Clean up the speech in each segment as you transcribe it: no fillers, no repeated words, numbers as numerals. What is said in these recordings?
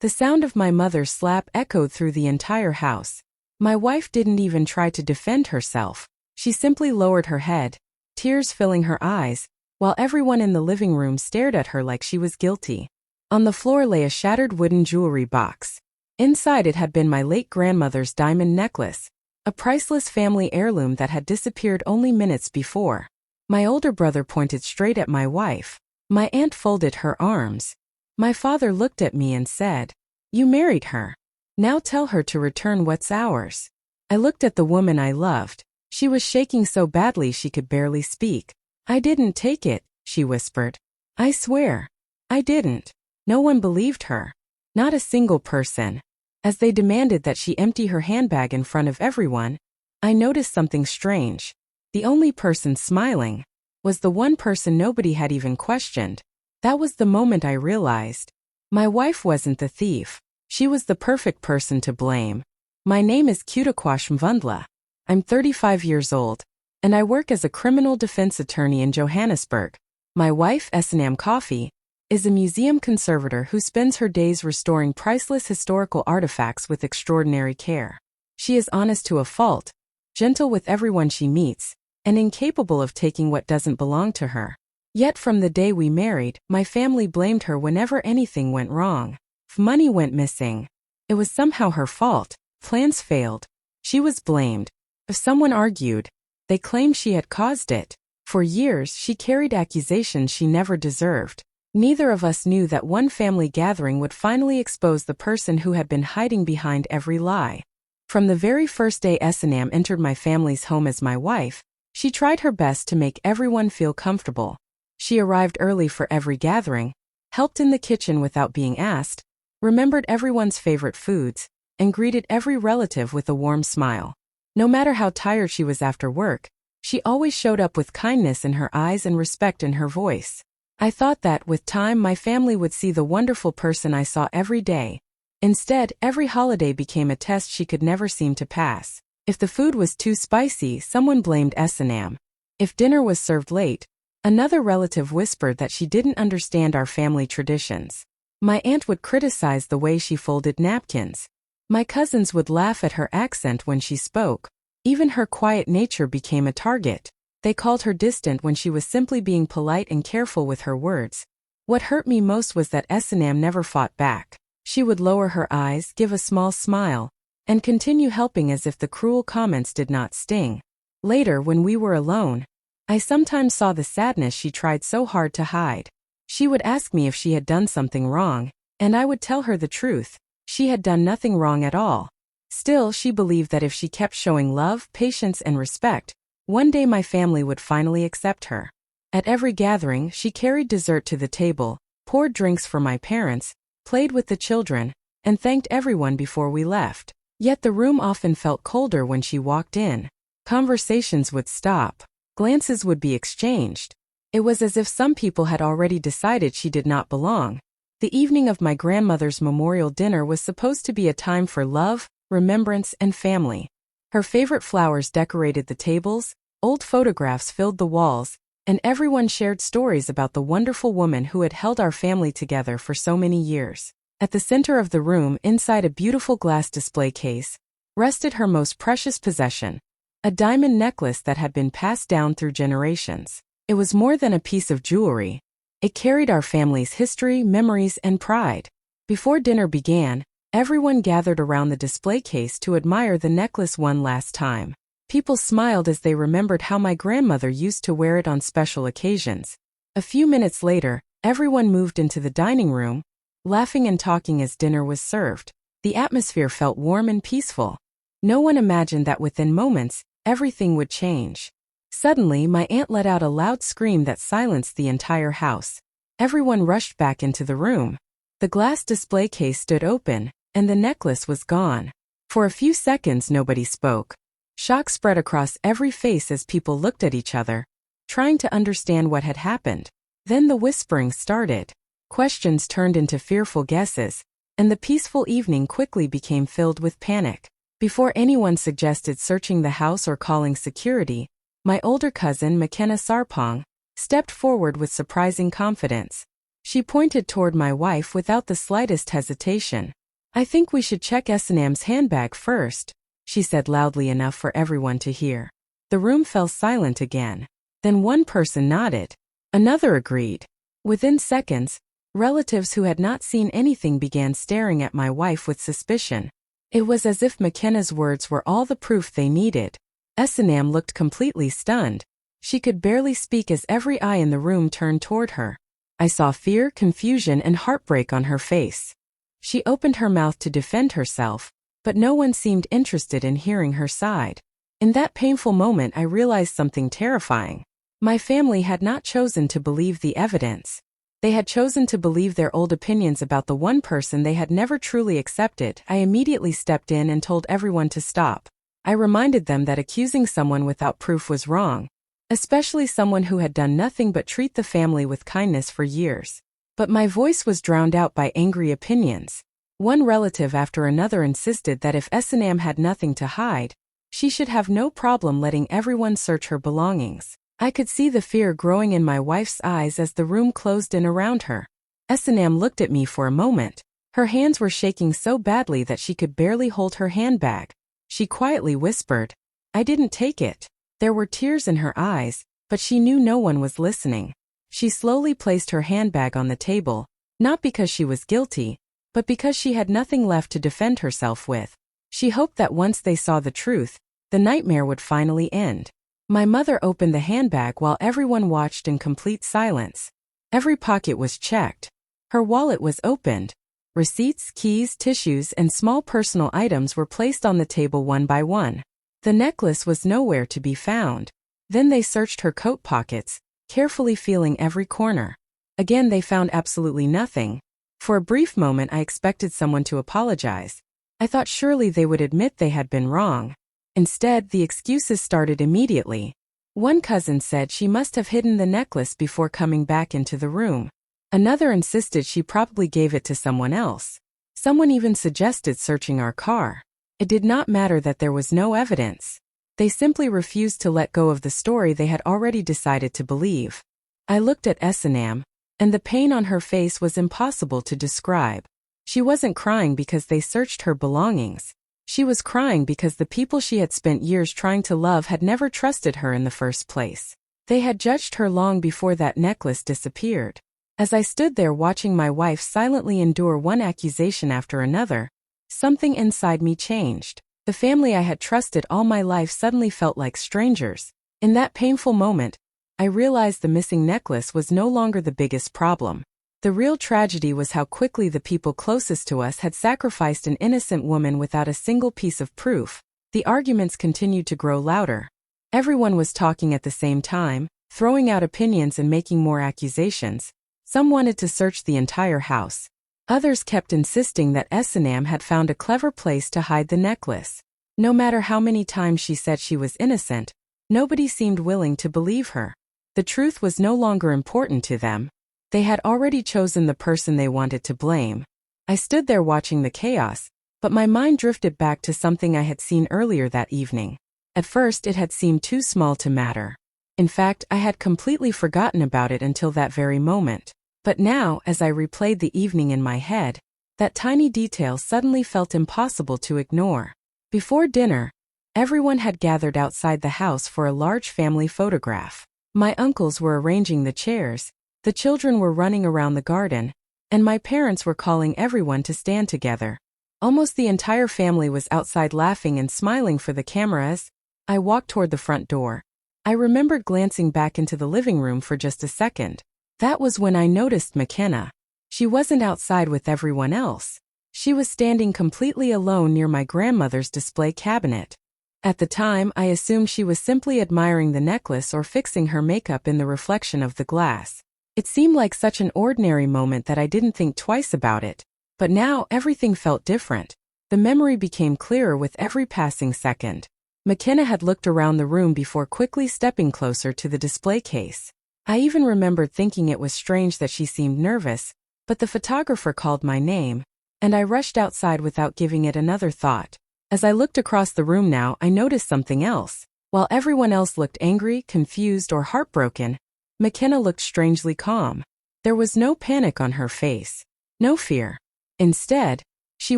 The sound of my mother's slap echoed through the entire house. My wife didn't even try to defend herself. She simply lowered her head, tears filling her eyes, while everyone in the living room stared at her like she was guilty. On the floor lay a shattered wooden jewelry box. Inside it had been my late grandmother's diamond necklace, a priceless family heirloom that had disappeared only minutes before. My older brother pointed straight at my wife. My aunt folded her arms. My father looked at me and said, "You married her. Now tell her to return what's ours." I looked at the woman I loved. She was shaking so badly she could barely speak. "I didn't take it," she whispered. "I swear. I didn't." No one believed her. Not a single person. As they demanded that she empty her handbag in front of everyone, I noticed something strange. The only person smiling was the one person nobody had even questioned. That was the moment I realized. My wife wasn't the thief. She was the perfect person to blame. My name is Cutakwash Mvundla. I'm 35 years old, and I work as a criminal defense attorney in Johannesburg. My wife, Esanam Coffee, is a museum conservator who spends her days restoring priceless historical artifacts with extraordinary care. She is honest to a fault, gentle with everyone she meets, and incapable of taking what doesn't belong to her. Yet from the day we married, my family blamed her whenever anything went wrong. If money went missing, it was somehow her fault. Plans failed, she was blamed. If someone argued, they claimed she had caused it. For years, she carried accusations she never deserved. Neither of us knew that one family gathering would finally expose the person who had been hiding behind every lie. From the very first day Esanam entered my family's home as my wife, she tried her best to make everyone feel comfortable. She arrived early for every gathering, helped in the kitchen without being asked, remembered everyone's favorite foods, and greeted every relative with a warm smile. No matter how tired she was after work, she always showed up with kindness in her eyes and respect in her voice. I thought that, with time, my family would see the wonderful person I saw every day. Instead, every holiday became a test she could never seem to pass. If the food was too spicy, someone blamed Esanam. If dinner was served late, another relative whispered that she didn't understand our family traditions. My aunt would criticize the way she folded napkins. My cousins would laugh at her accent when she spoke. Even her quiet nature became a target. They called her distant when she was simply being polite and careful with her words. What hurt me most was that Esanam never fought back. She would lower her eyes, give a small smile, and continue helping as if the cruel comments did not sting. Later, when we were alone, I sometimes saw the sadness she tried so hard to hide. She would ask me if she had done something wrong, and I would tell her the truth. She had done nothing wrong at all. Still, she believed that if she kept showing love, patience, and respect, one day my family would finally accept her. At every gathering, she carried dessert to the table, poured drinks for my parents, played with the children, and thanked everyone before we left. Yet the room often felt colder when she walked in. Conversations would stop. Glances would be exchanged. It was as if some people had already decided she did not belong. The evening of my grandmother's memorial dinner was supposed to be a time for love, remembrance, and family. Her favorite flowers decorated the tables, old photographs filled the walls, and everyone shared stories about the wonderful woman who had held our family together for so many years. At the center of the room, inside a beautiful glass display case, rested her most precious possession, a diamond necklace that had been passed down through generations. It was more than a piece of jewelry. It carried our family's history, memories, and pride. Before dinner began, everyone gathered around the display case to admire the necklace one last time. People smiled as they remembered how my grandmother used to wear it on special occasions. A few minutes later, everyone moved into the dining room, laughing and talking as dinner was served. The atmosphere felt warm and peaceful. No one imagined that within moments, everything would change. Suddenly, my aunt let out a loud scream that silenced the entire house. Everyone rushed back into the room. The glass display case stood open, and the necklace was gone. For a few seconds, nobody spoke. Shock spread across every face as people looked at each other, trying to understand what had happened. Then the whispering started. Questions turned into fearful guesses, and the peaceful evening quickly became filled with panic. Before anyone suggested searching the house or calling security, my older cousin, McKenna Sarpong, stepped forward with surprising confidence. She pointed toward my wife without the slightest hesitation. "I think we should check S&M's handbag first," she said loudly enough for everyone to hear. The room fell silent again. Then one person nodded. Another agreed. Within seconds, relatives who had not seen anything began staring at my wife with suspicion. It was as if McKenna's words were all the proof they needed. S&M looked completely stunned. She could barely speak as every eye in the room turned toward her. I saw fear, confusion, and heartbreak on her face. She opened her mouth to defend herself, but no one seemed interested in hearing her side. In that painful moment, I realized something terrifying. My family had not chosen to believe the evidence. They had chosen to believe their old opinions about the one person they had never truly accepted. I immediately stepped in and told everyone to stop. I reminded them that accusing someone without proof was wrong, especially someone who had done nothing but treat the family with kindness for years. But my voice was drowned out by angry opinions. One relative after another insisted that if S&M had nothing to hide, she should have no problem letting everyone search her belongings. I could see the fear growing in my wife's eyes as the room closed in around her. S&M looked at me for a moment. Her hands were shaking so badly that she could barely hold her handbag. She quietly whispered, "I didn't take it." There were tears in her eyes, but she knew no one was listening. She slowly placed her handbag on the table, not because she was guilty, but because she had nothing left to defend herself with. She hoped that once they saw the truth, the nightmare would finally end. My mother opened the handbag while everyone watched in complete silence. Every pocket was checked. Her wallet was opened. Receipts, keys, tissues, and small personal items were placed on the table one by one. The necklace was nowhere to be found. Then they searched her coat pockets, carefully feeling every corner. Again, they found absolutely nothing. For a brief moment, I expected someone to apologize. I thought surely they would admit they had been wrong. Instead, the excuses started immediately. One cousin said she must have hidden the necklace before coming back into the room. Another insisted she probably gave it to someone else. Someone even suggested searching our car. It did not matter that there was no evidence. They simply refused to let go of the story they had already decided to believe. I looked at S&M, and the pain on her face was impossible to describe. She wasn't crying because they searched her belongings. She was crying because the people she had spent years trying to love had never trusted her in the first place. They had judged her long before that necklace disappeared. As I stood there watching my wife silently endure one accusation after another, something inside me changed. The family I had trusted all my life suddenly felt like strangers. In that painful moment, I realized the missing necklace was no longer the biggest problem. The real tragedy was how quickly the people closest to us had sacrificed an innocent woman without a single piece of proof. The arguments continued to grow louder. Everyone was talking at the same time, throwing out opinions and making more accusations. Some wanted to search the entire house. Others kept insisting that S&M had found a clever place to hide the necklace. No matter how many times she said she was innocent, nobody seemed willing to believe her. The truth was no longer important to them. They had already chosen the person they wanted to blame. I stood there watching the chaos, but my mind drifted back to something I had seen earlier that evening. At first, it had seemed too small to matter. In fact, I had completely forgotten about it until that very moment. But now, as I replayed the evening in my head, that tiny detail suddenly felt impossible to ignore. Before dinner, everyone had gathered outside the house for a large family photograph. My uncles were arranging the chairs, the children were running around the garden, and my parents were calling everyone to stand together. Almost the entire family was outside laughing and smiling for the cameras. I walked toward the front door. I remembered glancing back into the living room for just a second. That was when I noticed McKenna. She wasn't outside with everyone else. She was standing completely alone near my grandmother's display cabinet. At the time, I assumed she was simply admiring the necklace or fixing her makeup in the reflection of the glass. It seemed like such an ordinary moment that I didn't think twice about it. But now everything felt different. The memory became clearer with every passing second. McKenna had looked around the room before quickly stepping closer to the display case. I even remembered thinking it was strange that she seemed nervous, but the photographer called my name, and I rushed outside without giving it another thought. As I looked across the room now, I noticed something else. While everyone else looked angry, confused, or heartbroken, McKenna looked strangely calm. There was no panic on her face. No fear. Instead, she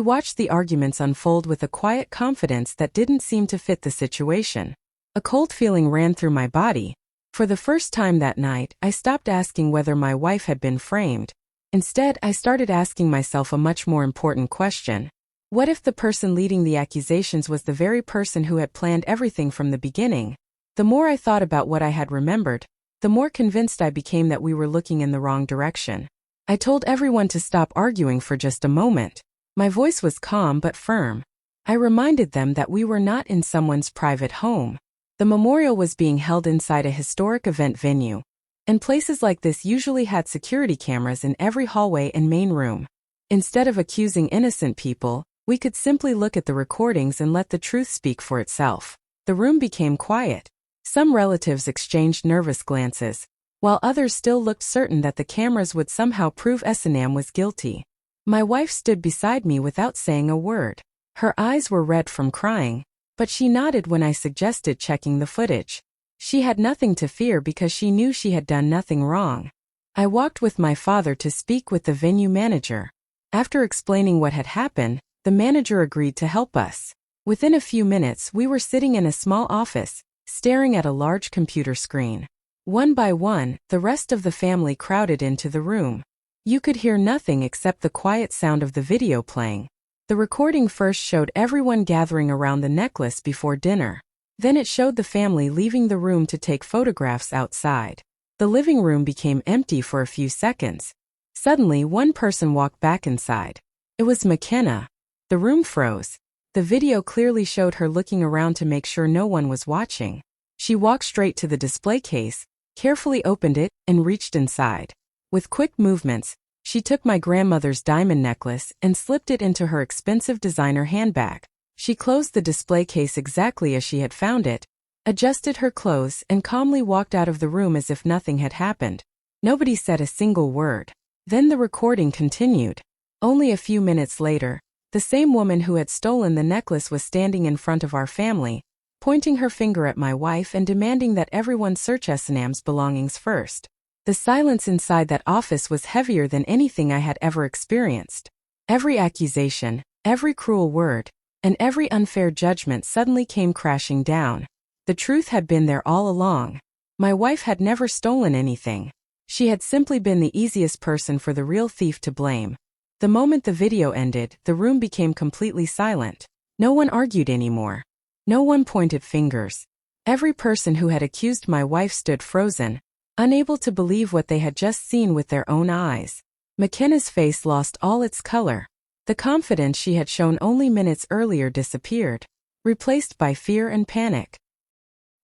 watched the arguments unfold with a quiet confidence that didn't seem to fit the situation. A cold feeling ran through my body. For the first time that night, I stopped asking whether my wife had been framed. Instead, I started asking myself a much more important question. What if the person leading the accusations was the very person who had planned everything from the beginning? The more I thought about what I had remembered, the more convinced I became that we were looking in the wrong direction. I told everyone to stop arguing for just a moment. My voice was calm but firm. I reminded them that we were not in someone's private home. The memorial was being held inside a historic event venue, and places like this usually had security cameras in every hallway and main room. Instead of accusing innocent people, we could simply look at the recordings and let the truth speak for itself. The room became quiet. Some relatives exchanged nervous glances, while others still looked certain that the cameras would somehow prove S&M was guilty. My wife stood beside me without saying a word. Her eyes were red from crying, but she nodded when I suggested checking the footage. She had nothing to fear because she knew she had done nothing wrong. I walked with my father to speak with the venue manager. After explaining what had happened, the manager agreed to help us. Within a few minutes, we were sitting in a small office, staring at a large computer screen. One by one, the rest of the family crowded into the room. You could hear nothing except the quiet sound of the video playing. The recording first showed everyone gathering around the necklace before dinner. Then it showed the family leaving the room to take photographs outside. The living room became empty for a few seconds. Suddenly, one person walked back inside. It was McKenna. The room froze. The video clearly showed her looking around to make sure no one was watching. She walked straight to the display case, carefully opened it, and reached inside. With quick movements, she took my grandmother's diamond necklace and slipped it into her expensive designer handbag. She closed the display case exactly as she had found it, adjusted her clothes, and calmly walked out of the room as if nothing had happened. Nobody said a single word. Then the recording continued. Only a few minutes later, the same woman who had stolen the necklace was standing in front of our family, pointing her finger at my wife and demanding that everyone search S&M's belongings first. The silence inside that office was heavier than anything I had ever experienced. Every accusation, every cruel word, and every unfair judgment suddenly came crashing down. The truth had been there all along. My wife had never stolen anything. She had simply been the easiest person for the real thief to blame. The moment the video ended, the room became completely silent. No one argued anymore. No one pointed fingers. Every person who had accused my wife stood frozen, unable to believe what they had just seen with their own eyes. McKenna's face lost all its color. The confidence she had shown only minutes earlier disappeared, replaced by fear and panic.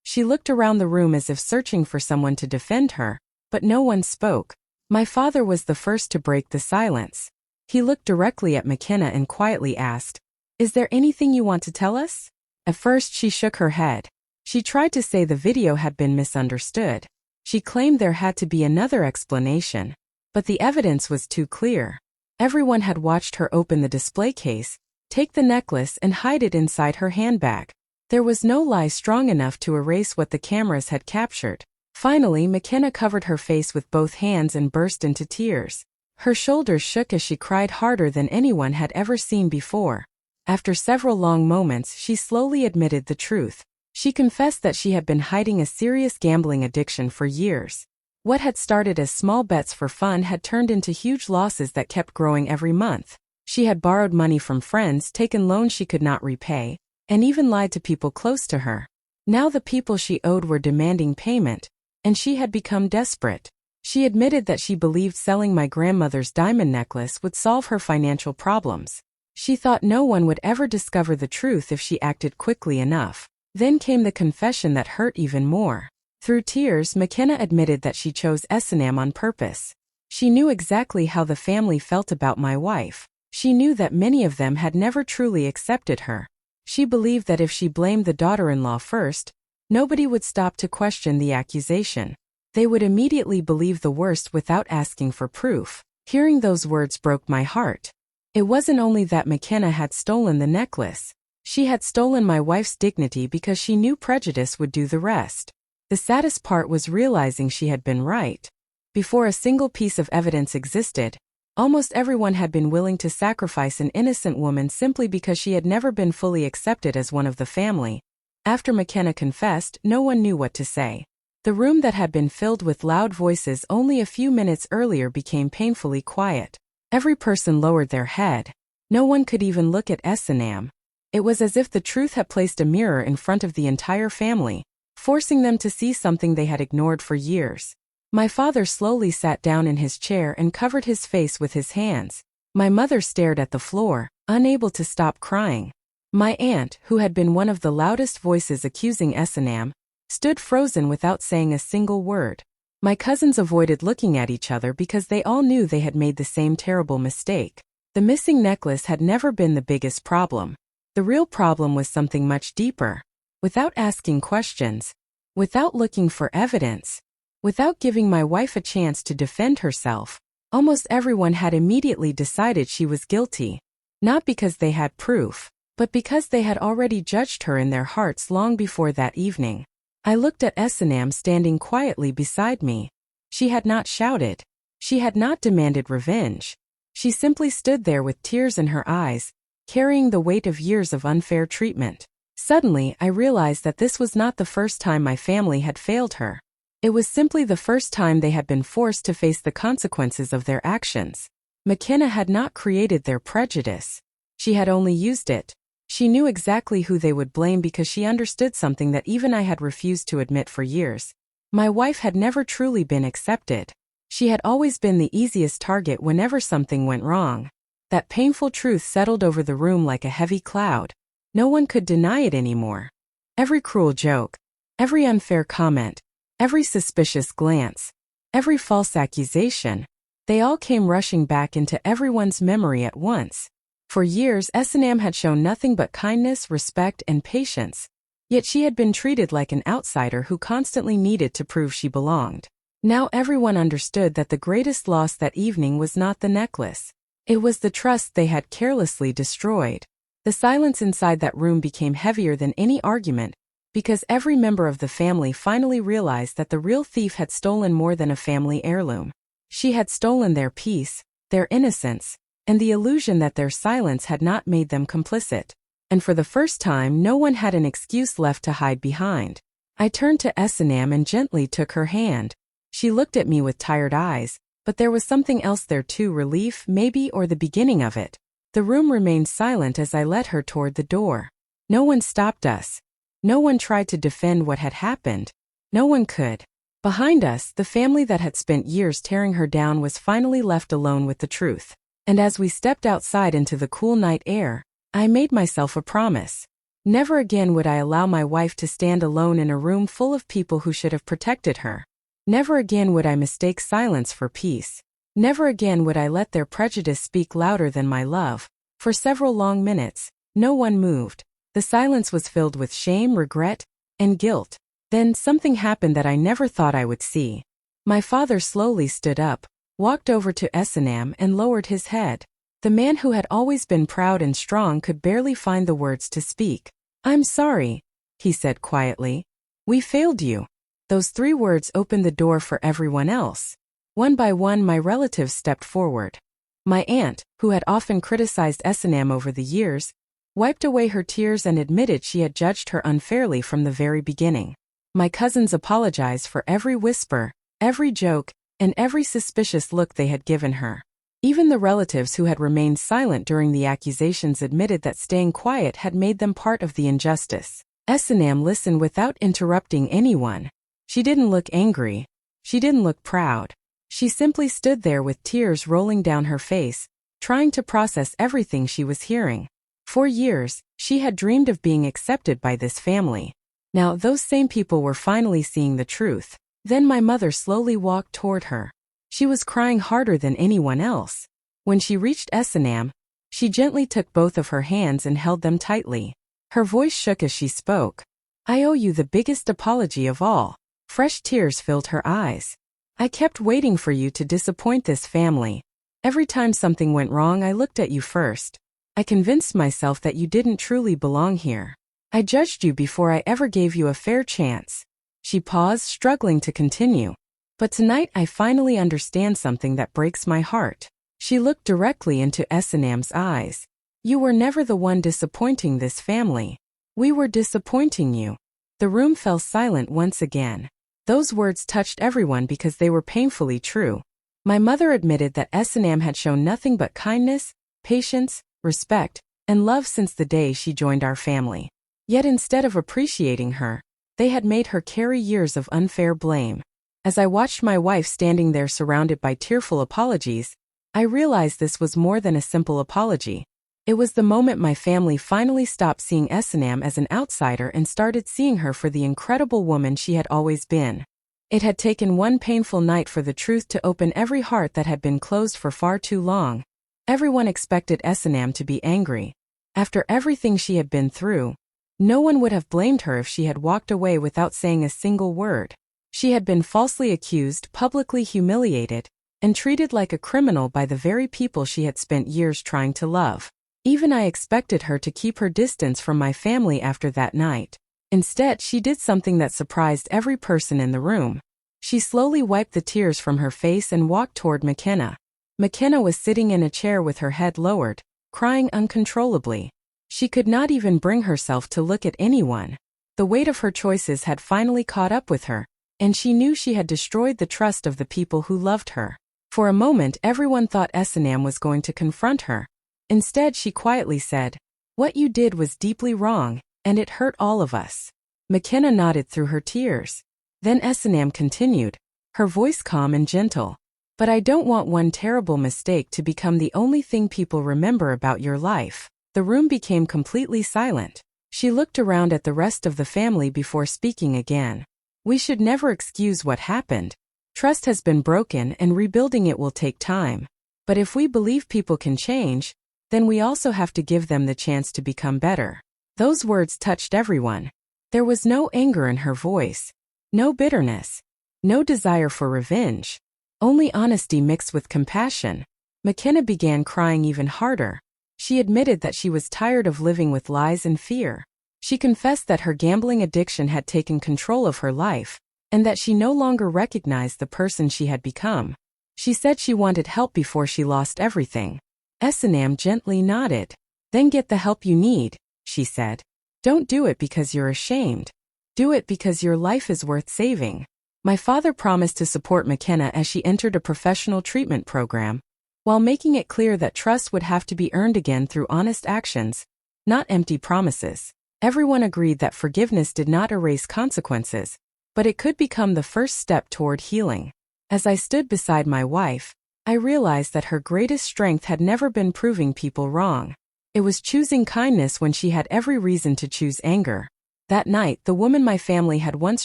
She looked around the room as if searching for someone to defend her, but no one spoke. My father was the first to break the silence. He looked directly at McKenna and quietly asked, "Is there anything you want to tell us?" At first she shook her head. She tried to say the video had been misunderstood. She claimed there had to be another explanation, but the evidence was too clear. Everyone had watched her open the display case, take the necklace and hide it inside her handbag. There was no lie strong enough to erase what the cameras had captured. Finally, McKenna covered her face with both hands and burst into tears. Her shoulders shook as she cried harder than anyone had ever seen before. After several long moments, she slowly admitted the truth. She confessed that she had been hiding a serious gambling addiction for years. What had started as small bets for fun had turned into huge losses that kept growing every month. She had borrowed money from friends, taken loans she could not repay, and even lied to people close to her. Now the people she owed were demanding payment, and she had become desperate. She admitted that she believed selling my grandmother's diamond necklace would solve her financial problems. She thought no one would ever discover the truth if she acted quickly enough. Then came the confession that hurt even more. Through tears, McKenna admitted that she chose S&M on purpose. She knew exactly how the family felt about my wife. She knew that many of them had never truly accepted her. She believed that if she blamed the daughter-in-law first, nobody would stop to question the accusation. They would immediately believe the worst without asking for proof. Hearing those words broke my heart. It wasn't only that McKenna had stolen the necklace. She had stolen my wife's dignity because she knew prejudice would do the rest. The saddest part was realizing she had been right. Before a single piece of evidence existed, almost everyone had been willing to sacrifice an innocent woman simply because she had never been fully accepted as one of the family. After McKenna confessed, no one knew what to say. The room that had been filled with loud voices only a few minutes earlier became painfully quiet. Every person lowered their head. No one could even look at S&M. It was as if the truth had placed a mirror in front of the entire family, forcing them to see something they had ignored for years. My father slowly sat down in his chair and covered his face with his hands. My mother stared at the floor, unable to stop crying. My aunt, who had been one of the loudest voices accusing S&M, stood frozen without saying a single word. My cousins avoided looking at each other because they all knew they had made the same terrible mistake. The missing necklace had never been the biggest problem. The real problem was something much deeper. Without asking questions, without looking for evidence, without giving my wife a chance to defend herself, almost everyone had immediately decided she was guilty. Not because they had proof, but because they had already judged her in their hearts long before that evening. I looked at S&M standing quietly beside me. She had not shouted. She had not demanded revenge. She simply stood there with tears in her eyes, carrying the weight of years of unfair treatment. Suddenly, I realized that this was not the first time my family had failed her. It was simply the first time they had been forced to face the consequences of their actions. McKenna had not created their prejudice. She had only used it. She knew exactly who they would blame because she understood something that even I had refused to admit for years. My wife had never truly been accepted. She had always been the easiest target whenever something went wrong. That painful truth settled over the room like a heavy cloud. No one could deny it anymore. Every cruel joke, every unfair comment, every suspicious glance, every false accusation, they all came rushing back into everyone's memory at once. For years, S&M had shown nothing but kindness, respect, and patience. Yet she had been treated like an outsider who constantly needed to prove she belonged. Now everyone understood that the greatest loss that evening was not the necklace. It was the trust they had carelessly destroyed. The silence inside that room became heavier than any argument, because every member of the family finally realized that the real thief had stolen more than a family heirloom. She had stolen their peace, their innocence, and the illusion that their silence had not made them complicit. And for the first time, no one had an excuse left to hide behind. I turned to S&M and gently took her hand. She looked at me with tired eyes, but there was something else there too, relief, maybe, or the beginning of it. The room remained silent as I led her toward the door. No one stopped us. No one tried to defend what had happened. No one could. Behind us, the family that had spent years tearing her down was finally left alone with the truth. And as we stepped outside into the cool night air, I made myself a promise. Never again would I allow my wife to stand alone in a room full of people who should have protected her. Never again would I mistake silence for peace. Never again would I let their prejudice speak louder than my love. For several long minutes, no one moved. The silence was filled with shame, regret, and guilt. Then something happened that I never thought I would see. My father slowly stood up, walked over to S&M and lowered his head. The man who had always been proud and strong could barely find the words to speak. "I'm sorry," he said quietly. "We failed you." Those 3 words opened the door for everyone else. One by one, my relatives stepped forward. My aunt, who had often criticized S&M over the years, wiped away her tears and admitted she had judged her unfairly from the very beginning. My cousins apologized for every whisper, every joke, and every suspicious look they had given her. Even the relatives who had remained silent during the accusations admitted that staying quiet had made them part of the injustice. S&M listened without interrupting anyone. She didn't look angry. She didn't look proud. She simply stood there with tears rolling down her face, trying to process everything she was hearing. For years, she had dreamed of being accepted by this family. Now those same people were finally seeing the truth. Then my mother slowly walked toward her. She was crying harder than anyone else. When she reached S&M, she gently took both of her hands and held them tightly. Her voice shook as she spoke. "I owe you the biggest apology of all." Fresh tears filled her eyes. "I kept waiting for you to disappoint this family. Every time something went wrong, I looked at you first. I convinced myself that you didn't truly belong here. I judged you before I ever gave you a fair chance." She paused, struggling to continue. But tonight I finally understand something that breaks my heart. She looked directly into S&M's eyes. You were never the one disappointing this family. We were disappointing you. The room fell silent once again. Those words touched everyone because they were painfully true. My mother admitted that S&M had shown nothing but kindness, patience, respect, and love since the day she joined our family. Yet instead of appreciating her, they had made her carry years of unfair blame. As I watched my wife standing there surrounded by tearful apologies, I realized this was more than a simple apology. It was the moment my family finally stopped seeing S&M as an outsider and started seeing her for the incredible woman she had always been. It had taken one painful night for the truth to open every heart that had been closed for far too long. Everyone expected S&M to be angry. After everything she had been through, no one would have blamed her if she had walked away without saying a single word. She had been falsely accused, publicly humiliated, and treated like a criminal by the very people she had spent years trying to love. Even I expected her to keep her distance from my family after that night. Instead, she did something that surprised every person in the room. She slowly wiped the tears from her face and walked toward McKenna. McKenna was sitting in a chair with her head lowered, crying uncontrollably. She could not even bring herself to look at anyone. The weight of her choices had finally caught up with her, and she knew she had destroyed the trust of the people who loved her. For a moment, everyone thought S&M was going to confront her. Instead, she quietly said, "What you did was deeply wrong, and it hurt all of us." McKenna nodded through her tears. Then S&M continued, her voice calm and gentle. "But I don't want one terrible mistake to become the only thing people remember about your life." The room became completely silent. She looked around at the rest of the family before speaking again. "We should never excuse what happened. Trust has been broken and rebuilding it will take time. But if we believe people can change, then we also have to give them the chance to become better." Those words touched everyone. There was no anger in her voice, no bitterness, no desire for revenge, only honesty mixed with compassion. McKenna began crying even harder. She admitted that she was tired of living with lies and fear. She confessed that her gambling addiction had taken control of her life, and that she no longer recognized the person she had become. She said she wanted help before she lost everything. S&M gently nodded. "Then get the help you need," she said. "Don't do it because you're ashamed. Do it because your life is worth saving." My father promised to support McKenna as she entered a professional treatment program, while making it clear that trust would have to be earned again through honest actions, not empty promises. Everyone agreed that forgiveness did not erase consequences, but it could become the first step toward healing. As I stood beside my wife, I realized that her greatest strength had never been proving people wrong. It was choosing kindness when she had every reason to choose anger. That night, the woman my family had once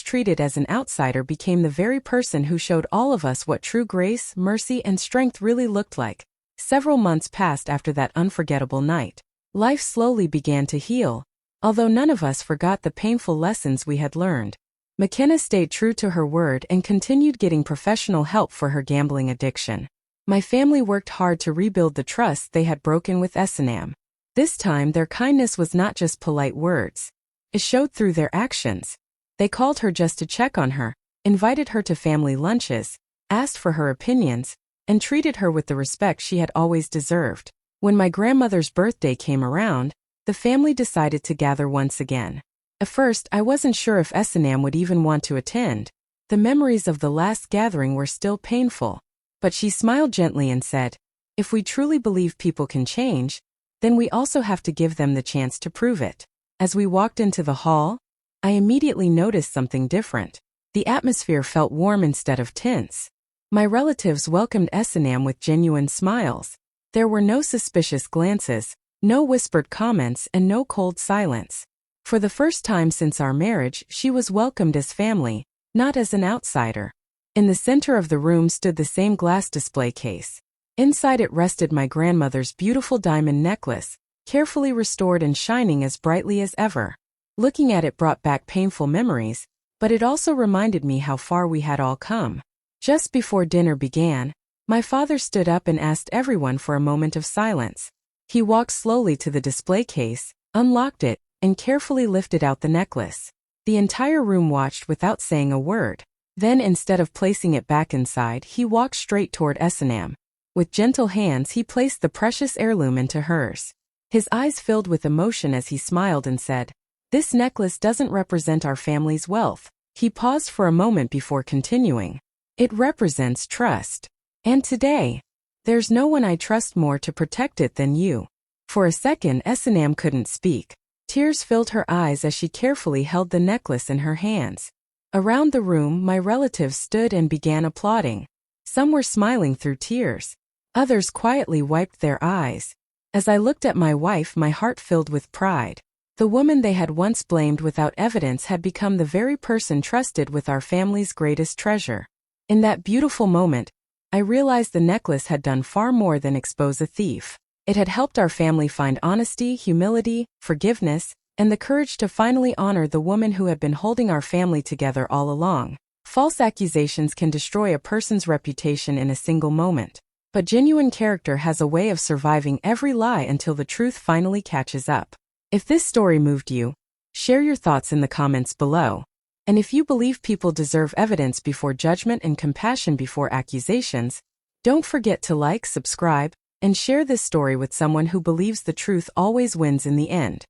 treated as an outsider became the very person who showed all of us what true grace, mercy, and strength really looked like. Several months passed after that unforgettable night. Life slowly began to heal, although none of us forgot the painful lessons we had learned. McKenna stayed true to her word and continued getting professional help for her gambling addiction. My family worked hard to rebuild the trust they had broken with S&M. This time, their kindness was not just polite words. It showed through their actions. They called her just to check on her, invited her to family lunches, asked for her opinions, and treated her with the respect she had always deserved. When my grandmother's birthday came around, the family decided to gather once again. At first, I wasn't sure if S&M would even want to attend. The memories of the last gathering were still painful. But she smiled gently and said, "If we truly believe people can change, then we also have to give them the chance to prove it." As we walked into the hall, I immediately noticed something different. The atmosphere felt warm instead of tense. My relatives welcomed S&M with genuine smiles. There were no suspicious glances, no whispered comments, and no cold silence. For the first time since our marriage, she was welcomed as family, not as an outsider. In the center of the room stood the same glass display case. Inside it rested my grandmother's beautiful diamond necklace, carefully restored and shining as brightly as ever. Looking at it brought back painful memories, but it also reminded me how far we had all come. Just before dinner began, my father stood up and asked everyone for a moment of silence. He walked slowly to the display case, unlocked it, and carefully lifted out the necklace. The entire room watched without saying a word. Then instead of placing it back inside, he walked straight toward S&M. With gentle hands he placed the precious heirloom into hers. His eyes filled with emotion as he smiled and said, "This necklace doesn't represent our family's wealth." He paused for a moment before continuing. "It represents trust. And today, there's no one I trust more to protect it than you." For a second, S&M couldn't speak. Tears filled her eyes as she carefully held the necklace in her hands. Around the room, my relatives stood and began applauding. Some were smiling through tears. Others quietly wiped their eyes. As I looked at my wife, my heart filled with pride. The woman they had once blamed without evidence had become the very person trusted with our family's greatest treasure. In that beautiful moment, I realized the necklace had done far more than expose a thief. It had helped our family find honesty, humility, forgiveness, and the courage to finally honor the woman who had been holding our family together all along. False accusations can destroy a person's reputation in a single moment, but genuine character has a way of surviving every lie until the truth finally catches up. If this story moved you, share your thoughts in the comments below. And if you believe people deserve evidence before judgment and compassion before accusations, don't forget to like, subscribe, and share this story with someone who believes the truth always wins in the end.